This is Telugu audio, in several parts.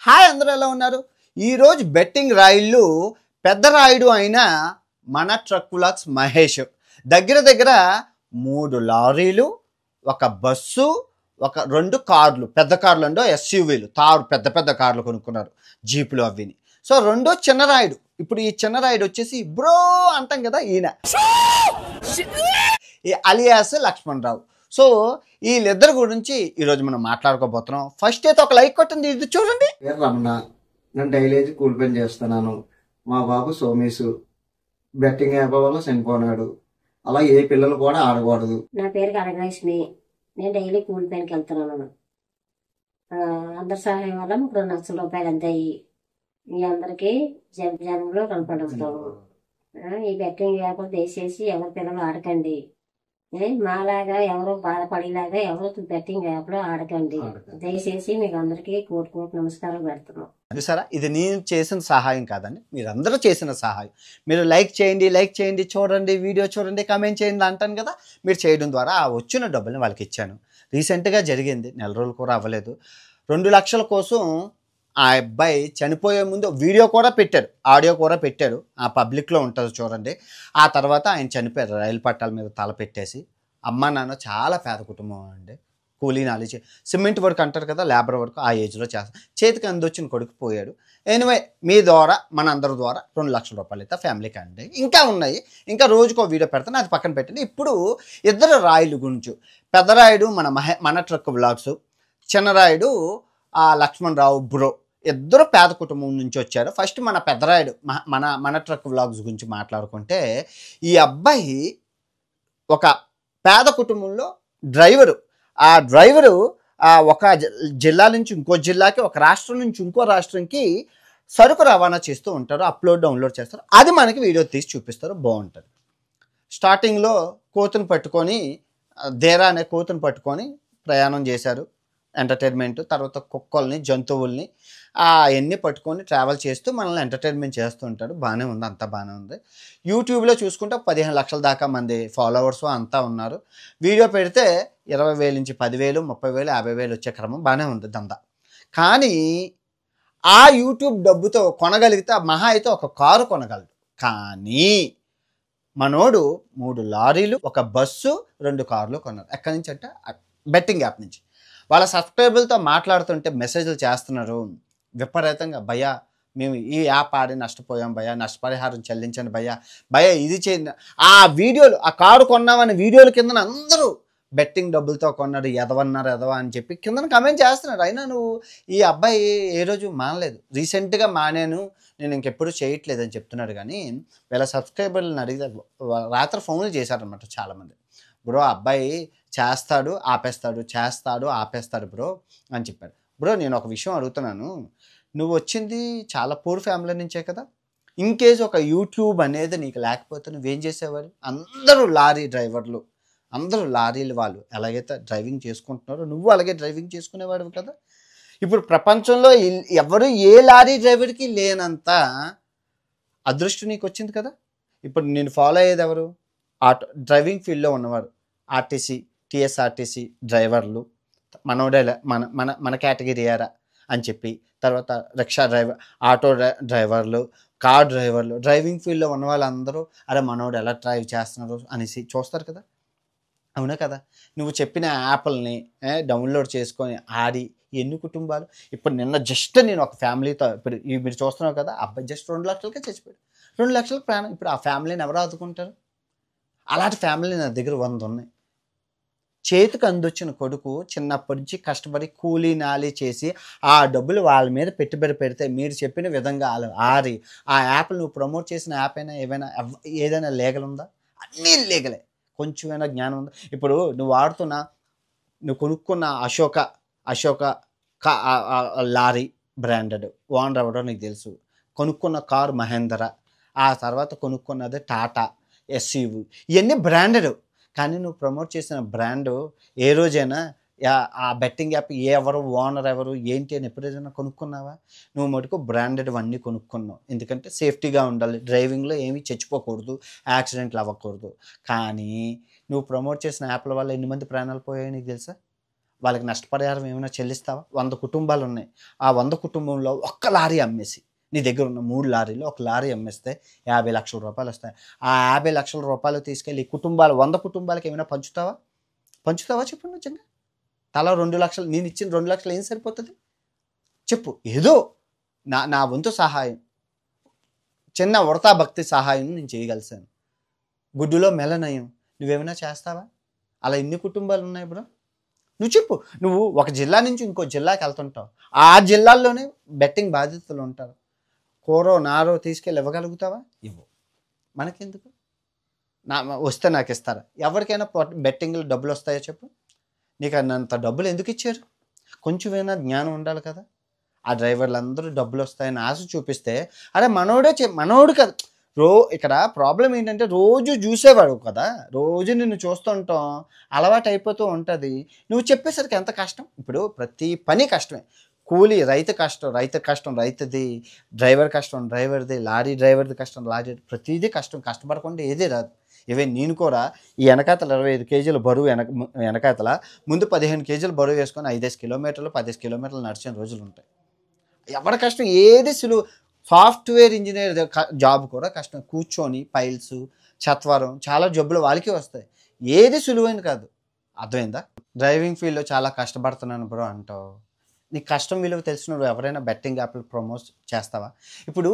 హాయ్ అందరూ ఎలా ఉన్నారు? ఈరోజు బెట్టింగ్ రాయిళ్ళు పెద్ద రాయుడు అయిన మన ట్రక్ వ్లాగ్స్ మహేష్ దగ్గర దగ్గర 3 లారీలు, ఒక బస్సు, ఒక 2 కార్లు, పెద్ద కార్లు అండో ఎస్యూవీలు, తారు పెద్ద పెద్ద కార్లు కొనుక్కున్నారు, జీపులు అవిని. సో రెండో చిన్న రాయుడు. ఇప్పుడు ఈ చిన్న రాయుడు వచ్చేసి బ్రో అంటాం కదా, ఈయన అలియాస్ లక్ష్మణ్ రావు. సో వీళ్ళిద్దరి గురించి ఈరోజు మనం మాట్లాడుకోబోతున్నాం. ఫస్ట్ అయితే ఒక లైక్ కొట్టండి, ఇది చూడండి. రమణ, నేను డైలీ కూల్ పని చేస్తున్నాను. మా బాబు సోమేశు బెట్టింగ్ యాప్ వల్ల చనిపోనాడు. అలా ఏ పిల్లలు కూడా ఆడకూడదు. నా పేరు కనకలక్ష్మి, నేను డైలీ కూలి పనికి వెళ్తున్నాను. అందరి సహాయం వల్ల 3 లక్షల రూపాయలు అంతాయి. మీ అందరికీ జనంలో కనపడుతాము. ఈ బెట్టింగ్ యాప్ దయచేసి ఎవరి పిల్లలు ఆడకండి. మాలాగా ఎవరు బాధపడేలాగా ఎవరు బెట్టింగ్ యాప్ లో ఆడకండి. దయచేసి మీకు అందరికీ కోటి నమస్కారం పెడుతున్నాం. చూసారా, ఇది నేను చేసిన సహాయం కాదండి, మీరందరూ చేసిన సహాయం. మీరు లైక్ చేయండి, చూడండి, వీడియో చూడండి, కామెంట్ చేయండి అంటాను కదా. మీరు చేయడం ద్వారా ఆ వచ్చిన డబ్బుల్ని వాళ్ళకి ఇచ్చాను. రీసెంట్గా జరిగింది, నెల రోజులు కూడా అవ్వలేదు. 2 లక్షల కోసం ఆ అబ్బాయి చనిపోయే ముందు వీడియో కూడా పెట్టాడు, ఆడియో కూడా పెట్టాడు. ఆ పబ్లిక్లో ఉంటుంది చూడండి. ఆ తర్వాత ఆయన చనిపోయారు రైలు పట్టాల మీద తల పెట్టేసి. అమ్మ నాన్న చాలా పేద కుటుంబం అండి. కూలీ నాలి సిమెంట్ వర్క్ అంటారు కదా, లేబర్ వర్క్ ఆ ఏజ్లో చేస్తాం. చేతికి అందొచ్చిన కొడుకు పోయాడు. ఎనివే మీ ద్వారా మన అందరి ద్వారా 2 లక్షల రూపాయలు అయితే ఫ్యామిలీకి అండి. ఇంకా ఉన్నాయి, ఇంకా రోజుకో వీడియో పెడతాను, అది పక్కన పెట్టండి. ఇప్పుడు ఇద్దరు రాయులు గురించి, పెద్ద రాయుడు మన ట్రక్ వ్లాగ్స్, చిన్న రాయుడు లక్ష్మణ్ రావు బ్రో, ఇద్దరు పేద కుటుంబం నుంచి వచ్చారు. ఫస్ట్ మన పెద్దరాయుడు మన ట్రక్ వ్లాగ్స్ గురించి మాట్లాడుకుంటే, ఈ అబ్బాయి ఒక పేద కుటుంబంలో డ్రైవరు. ఆ డ్రైవరు ఒక జిల్లా నుంచి ఇంకో జిల్లాకి, ఒక రాష్ట్రం నుంచి ఇంకో రాష్ట్రంకి సరుకు రవాణా చేస్తూ ఉంటారు. అప్లోడ్ డౌన్లోడ్ చేస్తారు, అది మనకి వీడియో తీసి చూపిస్తారు, బాగుంటుంది. స్టార్టింగ్లో కోతును పట్టుకొని, దేరా అనే కోతును పట్టుకొని ప్రయాణం చేశారు, ఎంటర్టైన్మెంట్. తర్వాత కుక్కల్ని, జంతువుల్ని అవన్నీ పట్టుకొని ట్రావెల్ చేస్తూ మనల్ని ఎంటర్టైన్మెంట్ చేస్తూ ఉంటాడు. బాగానే ఉంది, అంతా బాగానే ఉంది. యూట్యూబ్లో చూసుకుంటే 15 లక్షల దాకా మంది ఫాలోవర్స్ అంతా ఉన్నారు. వీడియో పెడితే 20,000 నుంచి 10,000, 30,000, 50,000 వచ్చే క్రమం బాగానే ఉంది దందా. కానీ ఆ యూట్యూబ్ డబ్బుతో కొనగలిగితే మహా అయితే ఒక కారు కొనగలడు. కానీ మనోడు 3 లారీలు, ఒక బస్సు, 2 కార్లు కొన్నారు. ఎక్కడి నుంచి అంటే బెట్టింగ్ యాప్ నుంచి. వాళ్ళ సబ్స్క్రైబర్లతో మాట్లాడుతుంటే మెసేజ్లు చేస్తున్నారు విపరీతంగా. భయ్యా మేము ఈ యాప్ ఆడి నష్టపోయాం భయ్యా, నష్టపరిహారం చెల్లించండి భయ్యా ఇది చేయండి. ఆ వీడియోలు, ఆ కారు కొన్నామని వీడియోల కింద అందరూ బెట్టింగ్ డబ్బులతో కొన్నాడు, ఎదవన్నారు అని చెప్పి కింద కామెంట్ చేస్తున్నాడు. అయినా నువ్వు ఈ అబ్బాయి ఏ రోజు మానలేదు. రీసెంట్గా మానేను, నేను ఇంకెప్పుడు చేయట్లేదు అని చెప్తున్నాడు. కానీ వీళ్ళ సబ్స్క్రైబర్లను అడిగితే రాత్రి ఫోన్లు చేశారనమాట చాలామంది. బ్రో అబ్బాయి చేస్తాడు ఆపేస్తాడు బ్రో అని చెప్పాడు. బ్రో నేను ఒక విషయం అడుగుతున్నాను, నువ్వు వచ్చింది చాలా పూర్ ఫ్యామిలీ నుంచే కదా. ఇన్ కేస్ ఒక యూట్యూబ్ అనేది నీకు లేకపోతే నువ్వేం చేసేవాడు? అందరూ లారీ డ్రైవర్లు, అందరూ లారీలు వాళ్ళు ఎలాగైతే డ్రైవింగ్ చేసుకుంటున్నారో నువ్వు అలాగే డ్రైవింగ్ చేసుకునేవాడు కదా. ఇప్పుడు ప్రపంచంలో ఎవరు ఏ లారీ డ్రైవర్కి లేనంత అదృష్టం నీకు వచ్చింది కదా. ఇప్పుడు నేను ఫాలో అయ్యేది ఎవరు? డ్రైవింగ్ ఫీల్డ్లో ఉన్నవారు, ఆర్టీసీ, టీఎస్ఆర్టీసీ డ్రైవర్లు, మనోడే మన కేటగిరీ ఏరా అని చెప్పి, తర్వాత రిక్షా డ్రైవర్, ఆటో డ్రైవర్లు, కార్ డ్రైవర్లు, డ్రైవింగ్ ఫీల్డ్లో ఉన్న వాళ్ళందరూ అరే మనోడు ఎలా డ్రైవ్ చేస్తున్నారు అనేసి చూస్తారు కదా. అవునా కదా? నువ్వు చెప్పిన యాప్లని డౌన్లోడ్ చేసుకొని ఆడి ఎన్ని కుటుంబాలు. ఇప్పుడు నిన్న జస్ట్ నేను ఒక ఫ్యామిలీతో, ఇప్పుడు మీరు చూస్తున్నావు కదా, అబ్బాయి జస్ట్ 2 లక్షలకే చచ్చిపోయాడు. 2 లక్షల ప్రాణం. ఇప్పుడు ఆ ఫ్యామిలీని ఎవరు ఆదుకుంటారు? అలాంటి ఫ్యామిలీ నా దగ్గర 100 ఉన్నాయి. చేతికి అందొచ్చిన కొడుకు చిన్నప్పటి నుంచి కష్టపడి కూలీ నాలి చేసి ఆ డబ్బులు వాళ్ళ మీద పెట్టుబడి పెడితే మీరు చెప్పిన విధంగా ఆరి ఆ యాప్లు నువ్వు ప్రమోట్ చేసిన యాప్ అయినా ఏదైనా లీగల్ ఉందా? అన్నీ లీగలే. కొంచెమైనా జ్ఞానం ఉందా? ఇప్పుడు నువ్వు కొనుక్కున్న అశోక లారీ బ్రాండెడ్, ఓనర్ ఎవడో నీకు తెలుసు. కొనుక్కున్న కారు మహేంద్ర, ఆ తర్వాత కొనుక్కున్నది టాటా ఎస్యూవి, ఇవన్నీ బ్రాండెడ్. కానీ నువ్వు ప్రమోట్ చేసిన బ్రాండు ఏ రోజైనా ఆ బెట్టింగ్ యాప్ ఎవరు, ఓనర్ ఎవరు, ఏంటి అని ఎప్పుడైనా కొనుక్కున్నావా? నువ్వు మటుకు బ్రాండెడ్ అన్నీ కొనుక్కున్నావు. ఎందుకంటే సేఫ్టీగా ఉండాలి, డ్రైవింగ్లో ఏమీ చచ్చిపోకూడదు, యాక్సిడెంట్లు అవ్వకూడదు. కానీ నువ్వు ప్రమోట్ చేసిన యాప్ల వల్ల ఎన్ని మంది ప్రాణాలు పోయాయో నీకు తెలుసా? వాళ్ళకి నష్టపరిహారం ఏమైనా చెల్లిస్తావా? 100 కుటుంబాలు ఉన్నాయి. ఆ 100 కుటుంబంలో ఒక్క లారీ అమ్మేసి, నీ దగ్గర ఉన్న 3 లారీలు ఒక లారీ అమ్మేస్తే 50 లక్షల రూపాయలు వస్తాయి. ఆ 50 లక్షల రూపాయలు తీసుకెళ్ళి కుటుంబాలు 100 కుటుంబాలకి ఏమైనా పంచుతావా? పంచుతావా చెప్పు నిజంగా? తలా 2 లక్షలు, నేను ఇచ్చిన 2 లక్షలు ఏం సరిపోతుంది చెప్పు? ఏదో నా వంతు సహాయం, చిన్న ఉడతా భక్తి సహాయం నేను చేయగలిసాను. గుడ్డులో మెలనయం నువ్వేమైనా చేస్తావా? అలా ఎన్ని కుటుంబాలు ఉన్నాయి బ్రో? నువ్వు చెప్పు. నువ్వు ఒక జిల్లా నుంచి ఇంకో జిల్లాకి వెళ్తుంటావు, ఆ జిల్లాల్లోనే బెట్టింగ్ బాధితులు ఉంటారు. కూరో నారో తీసుకెళ్ళి ఇవ్వగలుగుతావా? ఇవ్వు. మనకెందుకు? వస్తే నాకు ఇస్తారా? ఎవరికైనా బెట్టింగ్లో డబ్బులు వస్తాయో చెప్పు? నీకు అన్నంత డబ్బులు ఎందుకు ఇచ్చారు? కొంచెమైనా జ్ఞానం ఉండాలి కదా. ఆ డ్రైవర్లు అందరూ డబ్బులు వస్తాయని ఆశ చూపిస్తే, అరే మనోడు కదా. ఇక్కడ ప్రాబ్లం ఏంటంటే రోజు చూసేవాడు కదా, రోజు నిన్ను చూస్తుంటాం, అలవాటు అయిపోతూ ఉంటుంది. నువ్వు చెప్పేసరికి ఎంత కష్టం. ఇప్పుడు ప్రతి పని కష్టమే. కూలి రైతు కష్టం రైతుది, డ్రైవర్ కష్టం డ్రైవర్ది, లారీ డ్రైవర్ది కష్టం లారీ, ప్రతిదీ కష్టం. కష్టపడకుండా ఏదీ రాదు. నేను కూడా ఈ వెనకాతల 25 కేజీల బరువు వెనకాతల ముందు 15 కేజీల బరువు వేసుకొని 5 కిలోమీటర్లు 10 కిలోమీటర్లు నడిచిన రోజులు ఉంటాయి. ఎవరి కష్టం ఏది సులువు. సాఫ్ట్వేర్ ఇంజనీర్ జాబ్ కూడా కష్టం. కూర్చొని పైల్స్, చత్వరం, చాలా జబ్బులు వాళ్ళకి వస్తాయి. ఏది సులువైన కాదు. అర్థమైందా? డ్రైవింగ్ ఫీల్డ్లో చాలా కష్టపడుతున్నాను బ్రో అంటావు. నీకు కష్టం విలువ తెలిసిన ఎవరైనా బెట్టింగ్ యాప్లు ప్రమోట్ చేస్తావా? ఇప్పుడు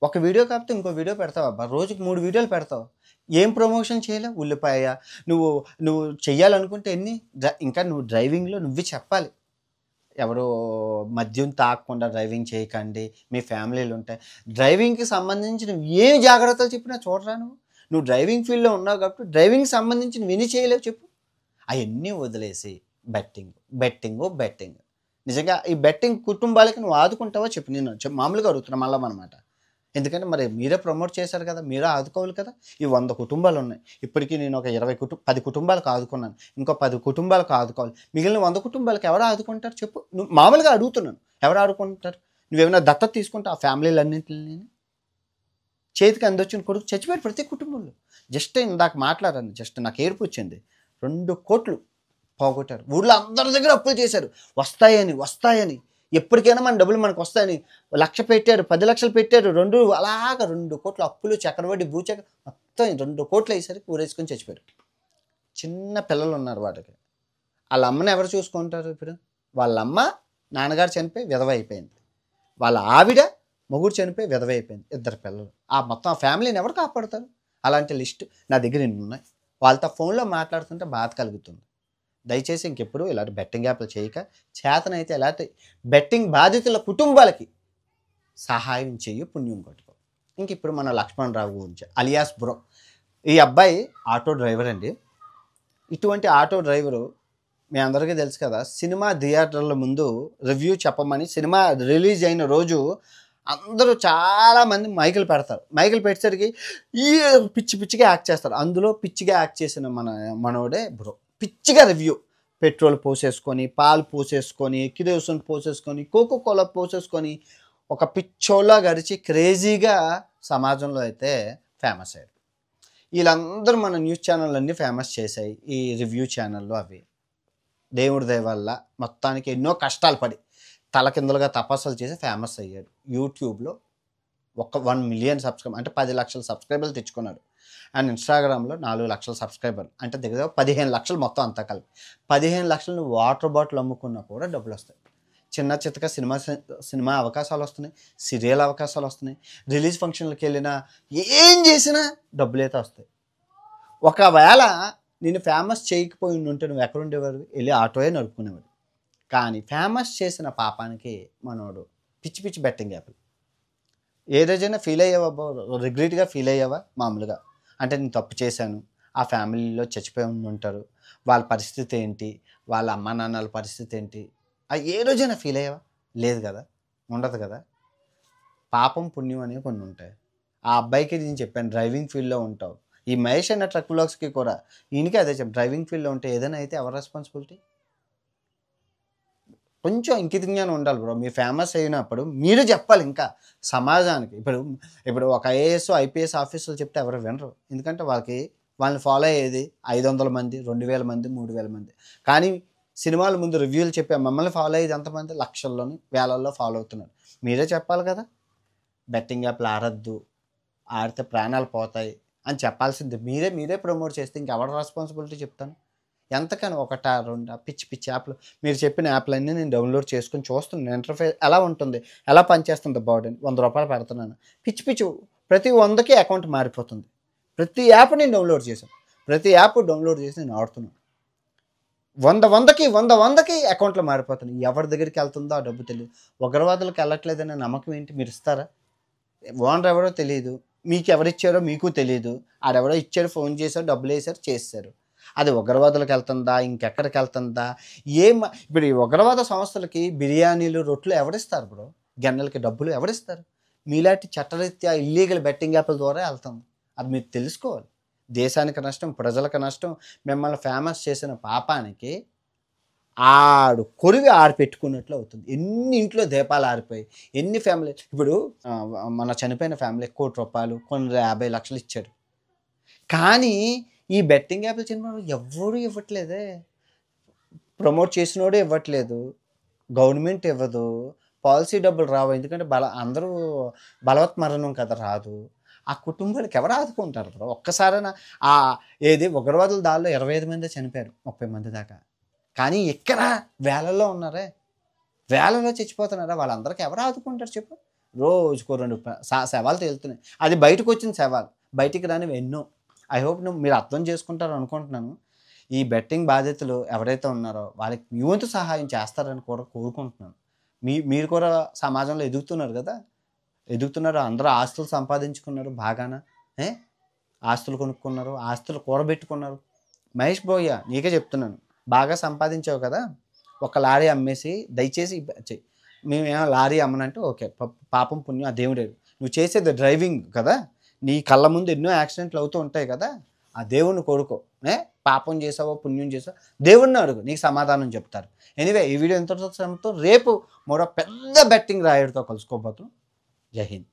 ఒక వీడియో కాకపోతే ఇంకో వీడియో పెడతావా? రోజుకి 3 వీడియోలు పెడతావు. ఏం ప్రమోషన్ చేయలేవు. ఉల్లిపాయ నువ్వు చెయ్యాలనుకుంటే ఇంకా నువ్వు డ్రైవింగ్లో నువ్వే చెప్పాలి. ఎవరో మద్యం తాగకుండా డ్రైవింగ్ చేయకండి, మీ ఫ్యామిలీలు ఉంటాయి. డ్రైవింగ్కి సంబంధించి నువ్వు ఏం జాగ్రత్తలు చెప్పినా చూడరా. నువ్వు డ్రైవింగ్ ఫీల్డ్లో ఉన్నావు కాబట్టి డ్రైవింగ్కి సంబంధించి నువ్వు ఎన్ని చేయలేవు చెప్పు? అవన్నీ వదిలేసి బెట్టింగ్ నిజంగా ఈ బెట్టింగ్ కుటుంబాలకి నువ్వు ఆదుకుంటావో చెప్పు? నేను మామూలుగా అడుగుతున్నా మళ్ళీ అనమాట. ఎందుకంటే మరి మీరే ప్రమోట్ చేశారు కదా, మీరే ఆదుకోవాలి కదా. ఈ 100 కుటుంబాలు ఉన్నాయి. ఇప్పటికీ నేను ఒక 10 కుటుంబాలకు ఆదుకున్నాను. ఇంకో 10 కుటుంబాలకు ఆదుకోవాలి. మిగిలిన 100 కుటుంబాలకు ఎవరు ఆదుకుంటారు చెప్పు? నువ్వు మామూలుగా అడుగుతున్నాను, ఎవరు ఆదుకుంటారు? నువ్వేమైనా దత్తత తీసుకుంటే ఆ ఫ్యామిలీలన్నింటినీ చేతికి అందొచ్చిన కొడుకు చచ్చిపోయారు ప్రతి కుటుంబంలో. జస్ట్ ఇందాక మాట్లాడాను, జస్ట్ నాకు ఏడుపు వచ్చింది. 2 కోట్లు పోగొట్టారు. ఊళ్ళో అందరి దగ్గర అప్పులు చేశారు, వస్తాయని ఎప్పటికైనా మన డబ్బులు మనకు వస్తాయని. 1,00,000 పెట్టారు, 10 లక్షలు పెట్టారు, 2 కోట్ల అప్పులు, చక్రవడ్డీ, భూచక్ర మొత్తం 2 కోట్లు అయ్యేసరికి ఊరేసుకొని చచ్చిపోయారు. చిన్న పిల్లలు ఉన్నారు వాటికి. వాళ్ళ అమ్మని ఎవరు చూసుకుంటారు ఇప్పుడు? వాళ్ళ అమ్మ నాన్నగారు చనిపోయి విధవ అయిపోయింది, వాళ్ళ ఆవిడ మొగుడు చనిపోయి విధవ అయిపోయింది, 2 పిల్లలు. మొత్తం ఆ ఫ్యామిలీని ఎవరు కాపాడుతారు? అలాంటి లిస్ట్ నా దగ్గర ఉన్నాయి. వాళ్ళతో ఫోన్లో మాట్లాడుతుంటే బాధ కలుగుతుంది. దయచేసి ఇంకెప్పుడు ఇలాంటి బెట్టింగ్ యాప్లు చేయక, చేతనైతే ఇలాంటి బెట్టింగ్ బాధితుల కుటుంబాలకి సహాయం చెయ్యి, పుణ్యం కొట్టుకో. ఇంక ఇప్పుడు మన లక్ష్మణ్ రావు గురించి, అలియాస్ బ్రో. ఈ అబ్బాయి ఆటో డ్రైవర్ అండి. ఇటువంటి ఆటో డ్రైవరు మీ అందరికీ తెలుసు కదా, సినిమా థియేటర్ల ముందు రివ్యూ చెప్పమని సినిమా రిలీజ్ అయిన రోజు అందరూ చాలామంది మైకులు పెడతారు. మైకులు పెట్టేసరికి పిచ్చిగా యాక్ట్ చేస్తారు. అందులో పిచ్చిగా యాక్ట్ చేసిన మనోడే బ్రో. పిచ్చిగా రివ్యూ, పెట్రోల్ పోసేసుకొని, పాలు పోసేసుకొని, కిరోసిన్ పోసేసుకొని, కోకోకోలా పోసేసుకొని, ఒక పిచ్చోలా గడిచి క్రేజీగా సమాజంలో అయితే ఫేమస్ అయ్యారు. వీళ్ళందరూ మన న్యూస్ ఛానల్ అన్నీ ఫేమస్ చేశాయి. ఈ రివ్యూ ఛానళ్ళు అవి దేవుడి దయ వల్ల మొత్తానికి ఎన్నో కష్టాలు పడి తలకిందులుగా తపస్సులు చేసి ఫేమస్ అయ్యాడు. యూట్యూబ్లో 1 మిలియన్ సబ్స్క్రైబర్ అంటే 10 లక్షల సబ్స్క్రైబర్లు తెచ్చుకున్నాడు. అండ్ ఇన్స్టాగ్రామ్లో 4 లక్షల సబ్స్క్రైబర్లు అంటే దగ్గర 15 లక్షలు మొత్తం అంతా కలిపి. 15 లక్షలు వాటర్ బాటిల్ అమ్ముకున్నా కూడా డబ్బులు వస్తాయి. చిన్న చిత్తగా సినిమా అవకాశాలు వస్తున్నాయి, సీరియల్ అవకాశాలు వస్తున్నాయి, రిలీజ్ ఫంక్షన్లకు వెళ్ళినా ఏం చేసినా డబ్బులు అయితే వస్తాయి. ఒకవేళ నేను ఫేమస్ చేయకపోయి ఉంటే నువ్వు ఎక్కడుండేవాడు? వెళ్ళి ఆటోయే నడుపుకునేవాడు. కానీ ఫేమస్ చేసిన పాపానికి మనోడు పిచ్చి బెట్టింగ్ యాప్లు. ఏ రోజైనా ఫీల్ అయ్యావా? రిగ్రెట్గా ఫీల్ అయ్యావా? మామూలుగా అంటే నేను తప్పు చేశాను, ఆ ఫ్యామిలీలో చచ్చిపోయి ఉంటారు, వాళ్ళ పరిస్థితి ఏంటి, వాళ్ళ అమ్మ నాన్నల పరిస్థితి ఏంటి, ఏ రోజైనా ఫీల్ అయ్యావా? లేదు కదా, ఉండదు కదా. పాపం పుణ్యం అనేవి కొన్ని ఉంటాయి. ఆ అబ్బాయికి నేను చెప్పాను, డ్రైవింగ్ ఫీల్డ్లో ఉంటావు. ఈ మహేష్ అన్న ట్రక్ బ్లాగ్స్కి కూడా ఈయనకి అదే చెప్పాను, డ్రైవింగ్ ఫీల్డ్లో ఉంటే ఏదైనా అయితే ఎవరు రెస్పాన్సిబిలిటీ? కొంచెం ఇంకిత జ్ఞానం ఉండాలి బ్రో. మీరు ఫేమస్ అయినప్పుడు మీరు చెప్పాలి ఇంకా సమాజానికి. ఇప్పుడు ఒక ఐఏఎస్ ఐపీఎస్ ఆఫీసర్లు చెప్తే ఎవరు వినరు. ఎందుకంటే వాళ్ళని ఫాలో అయ్యేది 500 మంది, 2000 మంది, 3000 మంది. కానీ సినిమాల ముందు రివ్యూలు చెప్పే మమ్మల్ని ఫాలో అయ్యేది ఎంతమంది? లక్షల్లోని వేలల్లో ఫాలో అవుతున్నారు. మీరే చెప్పాలి కదా, బెట్టింగ్ యాప్లు ఆడద్దు, ఆడితే ప్రాణాలు పోతాయి అని చెప్పాల్సింది మీరే ప్రమోట్ చేస్తే ఇంకెవరి రెస్పాన్సిబిలిటీ చెప్తాను? ఎంతకని ఒకటా రెండా పిచ్చి పిచ్చి యాప్లు? మీరు చెప్పిన యాప్లన్నీ నేను డౌన్లోడ్ చేసుకుని చూస్తున్నాను. ఇంటర్ఫేస్ ఎలా ఉంటుంది, ఎలా పనిచేస్తుంది బాడీని. 100 రూపాయలు పెడుతున్నాను, పిచ్చి పిచ్చి ప్రతి 100కి అకౌంట్ మారిపోతుంది. ప్రతి యాప్ నేను డౌన్లోడ్ చేశాను, ప్రతి యాప్ డౌన్లోడ్ చేసి నేను ఆడుతున్నాను. 100కి అకౌంట్లో మారిపోతున్నాయి. ఎవరి దగ్గరికి వెళ్తుందో ఆ డబ్బు తెలియదు. ఉగ్రవాదులకు వెళ్ళట్లేదనే నమ్మకం ఏంటి? మీరు ఇస్తారా? ఓనర్ ఎవరో తెలియదు, మీకు ఎవరిచ్చారో మీకు తెలియదు. ఆడెవరో ఇచ్చారు, ఫోన్ చేశారు, డబ్బులు వేసారు, చేస్తారు. అది ఉగ్రవాదులకు వెళ్తుందా, ఇంకెక్కడికి వెళ్తుందా? ఇప్పుడు ఈ ఉగ్రవాద సంస్థలకి బిర్యానీలు, రొట్లు ఎవరిస్తారు బ్రో? గన్నెలకి డబ్బులు ఎవరిస్తారు? మీలాంటి చట్టరీత్యా ఇల్లీగల్ బెట్టింగ్ యాప్ల ద్వారా వెళ్తుంది. అది మీరు తెలుసుకోవాలి. దేశానికి నష్టం, ప్రజలకు నష్టం. మిమ్మల్ని ఫేమస్ చేసిన పాపానికి ఆడు కొరివి ఆరు పెట్టుకున్నట్లు అవుతుంది. ఎన్ని ఇంట్లో దీపాలు ఆరిపోయి, ఎన్ని ఫ్యామిలీ. ఇప్పుడు మన చనిపోయిన ఫ్యామిలీ 1 కోటి రూపాయలు, కొన్ని 50 లక్షలు ఇచ్చారు. కానీ ఈ బెట్టింగ్ యాప్లు చిన్న ఎవరు ఇవ్వట్లేదే. ప్రమోట్ చేసినోడు ఇవ్వట్లేదు, గవర్నమెంట్ ఇవ్వదు, పాలసీ డబ్బులు రావు. ఎందుకంటే అందరూ బలవత్ మరణం కదా, రాదు. ఆ కుటుంబాలకు ఎవరు ఆదుకుంటారు బ్రో? ఒక్కసారైనా ఏది ఉగ్రవాదుల దానిలో 25 మంది చనిపోయారు, 30 మంది దాకా. కానీ ఇక్కడ వేలల్లో ఉన్నారే, వేలలో చచ్చిపోతున్నారా? వాళ్ళందరికీ ఎవరు ఆదుకుంటారు చెప్పు? రోజుకో 2 శవాలు తేలుతున్నాయి. అది బయటకు వచ్చిన శవాలు, బయటికి రానివి ఎన్నో. ఐ హోప్ మీరు అర్థం చేసుకుంటారు అనుకుంటున్నాను. ఈ బెట్టింగ్ బాధితులు ఎవరైతే ఉన్నారో వాళ్ళకి మీ వంతు సహాయం చేస్తారని కూడా కోరుకుంటున్నాను. మీరు కూడా సమాజంలో ఎదుగుతున్నారు కదా, ఎదుగుతున్నారు. అందరూ ఆస్తులు సంపాదించుకున్నారు బాగానా, ఆస్తులు కొనుక్కున్నారు, ఆస్తులు కూడబెట్టుకున్నారు. మహేష్ భోయ్య నీకే చెప్తున్నాను, బాగా సంపాదించావు కదా, ఒక లారీ అమ్మేసి దయచేసి చెయ్యి. మేమేమో లారీ అమ్మనంటే ఓకే, పాపం పుణ్యం ఆ దేవుడే. నువ్వు చేసేది డ్రైవింగ్ కదా, నీ కళ్ళ ముందు ఎన్నో యాక్సిడెంట్లు అవుతూ ఉంటాయి కదా, ఆ దేవుణ్ణి కోరుకో. పాపం చేసావో పుణ్యం చేసావో దేవుణ్ణి అడుగు, నీకు సమాధానం చెప్తారు. ఎనీవే, ఈ వీడియో ఎంతో రేపు మరో పెద్ద బెట్టింగ్ రాయుడితో కలుసుకోబోతున్నాం. జై హింద్.